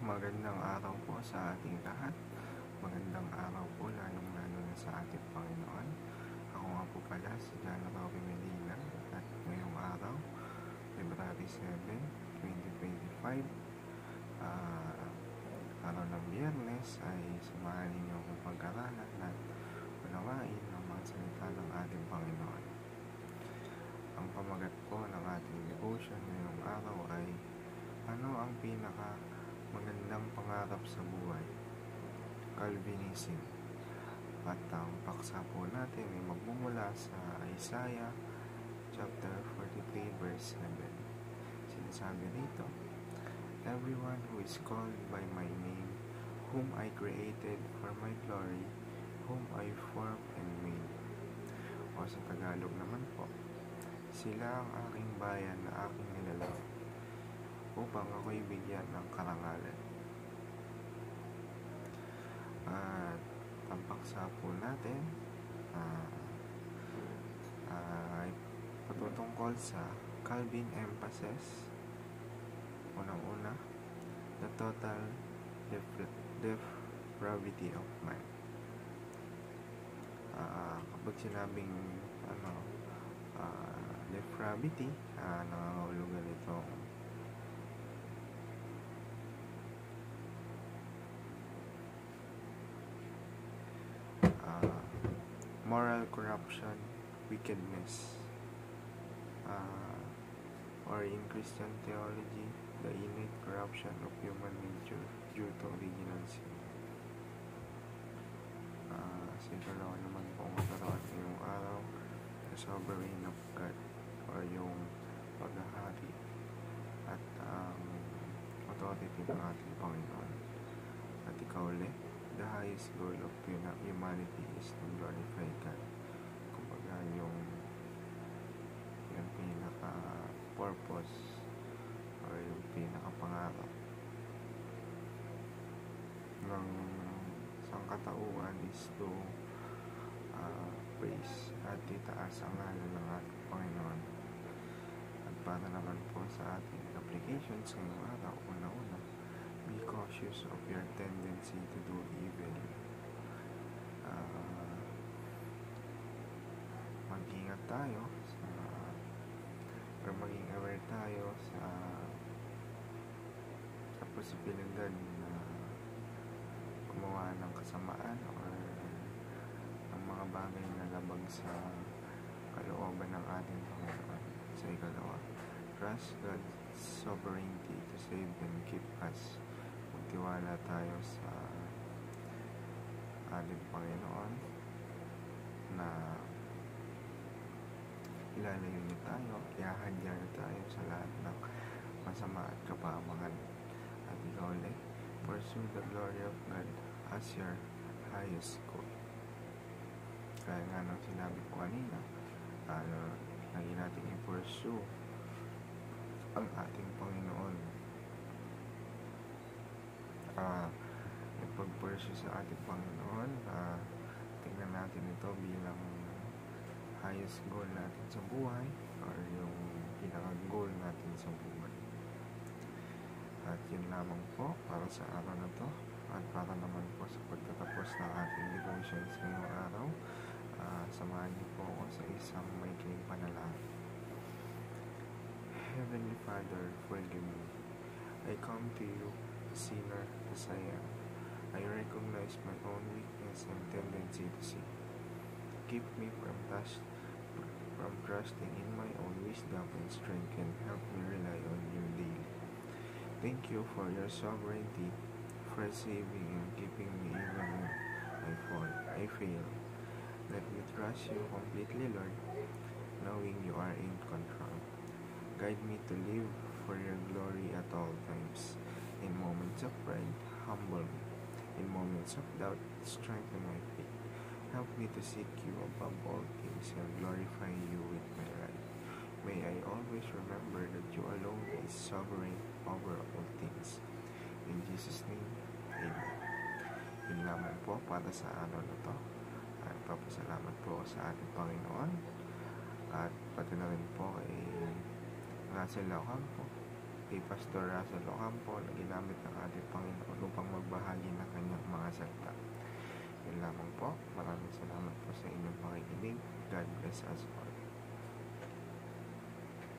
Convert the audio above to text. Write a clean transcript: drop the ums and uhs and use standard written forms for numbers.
Magandang araw po sa ating lahat. Magandang araw po lalong-lalo na sa ating Panginoon. Ako nga po pala si John Robby Medina at ngayong araw, February 7, 2025, araw ng Biyernes, ay samahan ninyo akong pag-aralan at unawain ang mga salita ng ating Panginoon. Ang pamagat po ng ating devotion ngayong araw ay ano ang magandang pangarap sa buhay? Calvinism. At ang paksa po natin ay magmumula sa Isaiah chapter 43 verse 7. Sinasabi rito, "Everyone who is called by my name, whom I created for my glory, whom I formed and made." O sa Tagalog naman po, sila ang aking bayan na aking nilalang, upang ako'y bigyan ng karangalan. At ang paksa po natin ay patutungkol sa Calvin emphasis. Unang-una, the total depravity of man. Kapag sinabing depravity, nangangahulugan itong moral corruption, wickedness, or in Christian theology, the innate corruption of human nature due to original sin. Siguro naman po magkaroon ngayong araw, the sovereign of God, or yung paghahari at authority ng ating Panginoon. At ikaw ulit, the highest goal of humanity is to glorify God. Kumbaga yung pinaka-purpose or yung pinaka-pangarap ng sangkatauhan is to praise at itaas ang ngalan ng ating Panginoon. At para naman po sa ating applications ngayong araw, una-una, be cautious of your tendency to do evil. Mag-ingat tayo or maging aware tayo sa posibilidad na gumawa ng kasamaan or ng mga bagay na labag sa kalooban ng ating Panginoon. Sa ikalawa, trust God's sovereignty to save and keep us. Magtiwala tayo sa ating Panginoon na ilalayo niyo tayo, ihahadya niyo tayo sa lahat ng masama at kapahamangan. At ikaw ulit, pursue the glory of God as your highest goal. Kaya nga nung sinabi ko kanina, lagi natin i-pursue ang ating Panginoon. Pag-pursue sa ating Panginoon, tingnan natin ito bilang highest goal natin sa buhay or yung pinaka-goal natin sa buhay. At yun lamang po para sa araw na to, at para naman po sa pagtatapos ng ating devotions ngayong araw, samahan niyo po ako sa isang maikling panalangin. Heavenly Father, forgive me. I come to you, sinner as I am. I recognize my own weakness and tendency to sin. Keep me from trusting in my own wisdom and strength, and help me rely on you daily. Thank you for your sovereignty, for saving and keeping me even when I fail. Let me trust you completely, Lord, knowing you are in control. Guide me to live for your glory at all times. In moments of pride, humble me. In moments of doubt, strengthen my faith. Help me to seek you above all things and glorify you with my life. May I always remember that you alone is sovereign over all things. In Jesus' name, Amen. Yun lamang po para sa araw na to. At papasalamat po sa ating Panginoon. At pati na rin po kay Russell Ocampo, kay Pastor Russell Ocampo na ginamit ng ating Panginoon upang magbahagi ng kanyang mga salita. Yun lamang po. Maraming salamat po sa inyong pakikinig. God bless us all.